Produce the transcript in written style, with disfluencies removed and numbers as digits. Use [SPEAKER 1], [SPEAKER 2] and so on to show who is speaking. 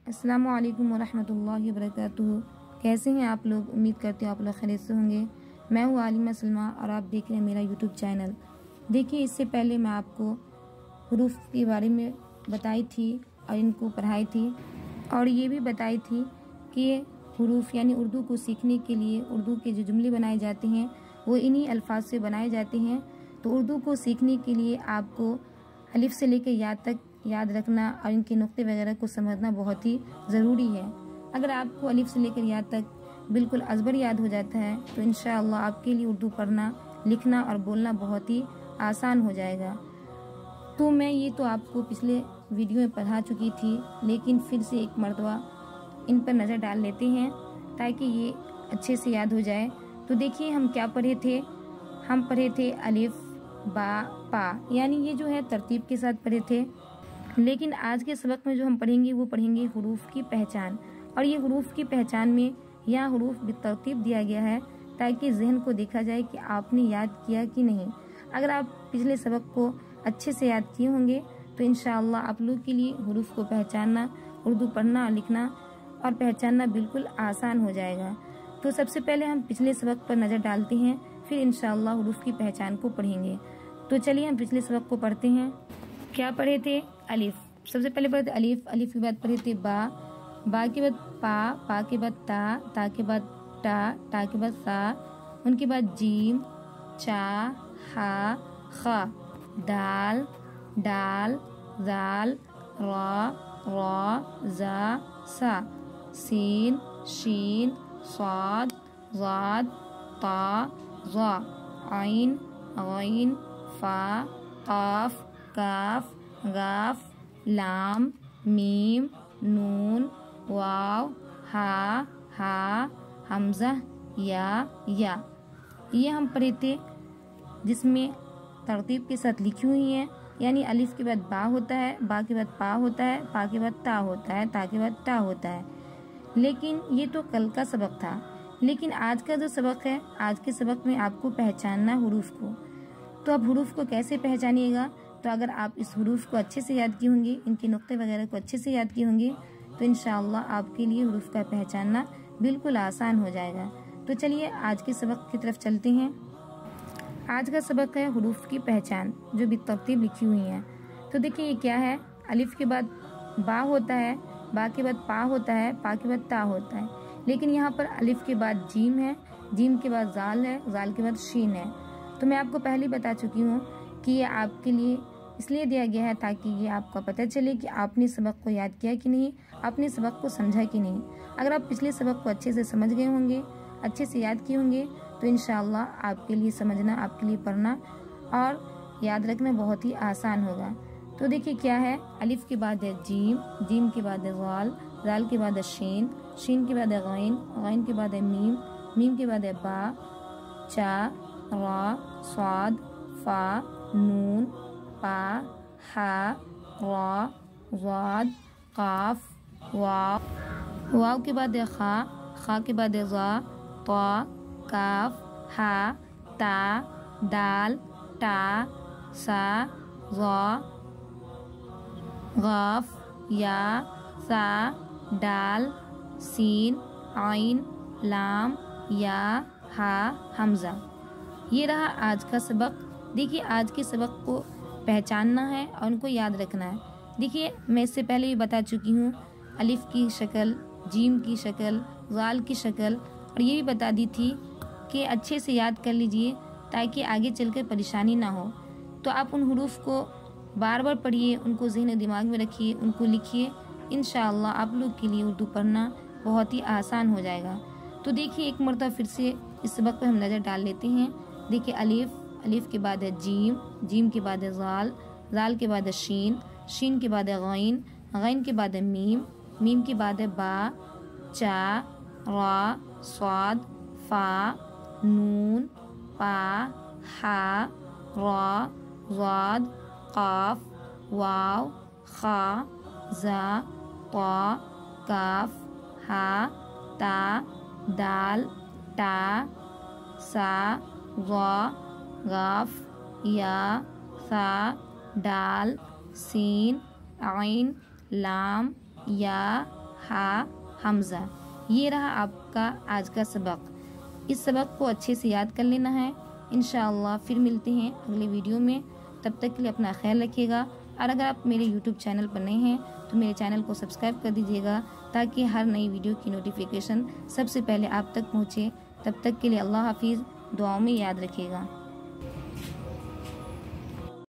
[SPEAKER 1] अस्सलामु अलैकुम वरहमतुल्लाहि वबरकातुहू। कैसे हैं आप लोग? उम्मीद करते हो आप लोग खैरियत से होंगे। मैं हूँ आलिमा सलमा और आप देख रहे हैं मेरा यूट्यूब चैनल। देखिए, इससे पहले मैं आपको हुरूफ के बारे में बताई थी और इनको पढ़ाई थी और ये भी बताई थी कि हुरूफ यानी उर्दू को सीखने के लिए उर्दू के जो जुमले बनाए जाते हैं वो इन्हीं अल्फाज से बनाए जाते हैं। तो उर्दू को सीखने के लिए आपको अलिफ से लेकर या तक याद रखना और इनके नुक्ते वगैरह को समझना बहुत ही ज़रूरी है। अगर आपको अलिफ से लेकर या तक बिल्कुल अजबर याद हो जाता है तो इंशाअल्लाह आपके लिए उर्दू पढ़ना, लिखना और बोलना बहुत ही आसान हो जाएगा। तो मैं ये तो आपको पिछले वीडियो में पढ़ा चुकी थी, लेकिन फिर से एक मरतबा इन पर नज़र डाल लेते हैं ताकि ये अच्छे से याद हो जाए। तो देखिए, हम क्या पढ़े थे? हम पढ़े थे अलिफ, बा, पा, यानी ये जो है तरतीब के साथ पढ़े थे। लेकिन आज के सबक में जो हम पढ़ेंगे वो पढ़ेंगे हुरूफ की पहचान। और ये हुरूफ की पहचान में यहाँ हुरूफ बितरतीब दिया गया है ताकि जहन को देखा जाए कि आपने याद किया कि नहीं। अगर आप पिछले सबक को अच्छे से याद किए होंगे तो इंशाअल्लाह आप लोग के लिए हुरूफ को पहचानना, उर्दू पढ़ना, लिखना और पहचानना बिल्कुल आसान हो जाएगा। तो सबसे पहले हम पिछले सबक पर नज़र डालते हैं, फिर इंशाअल्लाह हुरूफ की पहचान को पढ़ेंगे। तो चलिए हम पिछले सबक को पढ़ते हैं। क्या पढ़े थे? अलिफ। सबसे पहले पढ़े थे अलिफ। अलिफ के बाद पढ़े थे बा, बा के बाद पा के बाद ता के बाद टा के बाद सा, उनके बाद जीम, चा, हा, खा, दाल, जाल, रा, जा, सा, सीन, शीन, स्वाद, ज़ाद, ता, ज़ा, आइन, गैन, फा, काफ, काफ, गाफ, लाम, मीम, नून, वाव, हा, हमजा, या। ये हम पढ़े थे, जिसमें तरतीब के साथ लिखी हुई हैं। यानी अलिफ के बाद बा होता है, बा के बाद पा होता है, पा के बाद ता होता है, ता के बाद टा होता है। लेकिन ये तो कल का सबक था। लेकिन आज का जो सबक है, आज के सबक में आपको पहचानना हुरूफ को। तो अब हुरूफ को कैसे पहचानिएगा? तो अगर आप इस हुरूफ को अच्छे से याद किए होंगे, इनके नुक्ते वगैरह को अच्छे से याद किए होंगे तो इंशाअल्लाह आपके लिए हुरूफ का पहचानना बिल्कुल आसान हो जाएगा। तो चलिए आज के सबक की तरफ चलते हैं। आज का सबक है हुरूफ की पहचान, जो बितरतीब लिखी हुई है। तो देखिए, ये क्या है? अलिफ के बाद बा होता है, बा के बाद पा होता है, पा के बाद ता होता है। लेकिन यहाँ पर अलिफ के बाद जीम है, जीम के बाद जाल है, जाल के बाद शीन है। तो मैं आपको पहले बता चुकी हूँ कि ये आपके लिए इसलिए दिया गया है ताकि ये आपको पता चले कि आपने सबक को याद किया कि नहीं, आपने सबक को समझा कि नहीं। अगर आप पिछले सबक को अच्छे से समझ गए होंगे, अच्छे से याद किए होंगे तो इंशाअल्लाह आपके लिए समझना, आपके लिए पढ़ना और याद रखना बहुत ही आसान होगा। तो देखिए क्या है? अलिफ के बाद है जीम, जीम के बाद है ज़ाल, ज़ाल के बाद है शीन, शीन के बाद है गैन, गैन के बाद है मीम, मीम के बाद है बा, चा, रा, स्वाद, फा, नून, पा, हा, रा, ज़ाद, काफ, वाव के बाद है खा के बाद है ज़ा, ता, काफ, हा, ता, दाल, टा, सा, ज़ा, गाफ, या, सा, डाल, सीन, आइन, लाम, या, हा, हमजा। ये रहा आज का सबक। देखिए, आज के सबक को पहचानना है और उनको याद रखना है। देखिए, मैं इससे पहले भी बता चुकी हूँ अलिफ की शक्ल, जीम की शक्ल, ज़ाल की शक्ल, और ये भी बता दी थी कि अच्छे से याद कर लीजिए ताकि आगे चलकर परेशानी ना हो। तो आप उन हुरूफ को बार बार पढ़िए, उनको ज़हन दिमाग में रखिए, उनको लिखिए। इंशाअल्लाह आप लोग के लिए उर्दू पढ़ना बहुत ही आसान हो जाएगा। तो देखिए, एक मरतबा फिर से इस सबक पर हम नज़र डाल लेते हैं। देखिए, अलिफ, अलिफ के बाद है जीम, जीम के बाद है ज़ाल, ज़ाल के बाद है शीन, शीन के बाद है गैन, गैन के बाद है मीम, मीम के बाद है बा, चा, रा, स्वाद, फा, नून, पा, हा, रा, ज़ाद, काफ, वाव, खा, जा, ता, काफ, हा, ता, दाल, टा, सा, ज़ा, गाफ, या, सा, डाल, सीन, आइन, लाम, या, हा हमज़ा। ये रहा आपका आज का सबक। इस सबक को अच्छे से याद कर लेना है। इंशाअल्लाह फिर मिलते हैं अगले वीडियो में। तब तक के लिए अपना ख्याल रखिएगा। और अगर आप मेरे यूट्यूब चैनल पर नए हैं तो मेरे चैनल को सब्सक्राइब कर दीजिएगा, ताकि हर नई वीडियो की नोटिफिकेशन सबसे पहले आप तक पहुँचे। तब तक के लिए अल्लाह हाफिज़। दुआओं में याद रखिएगा।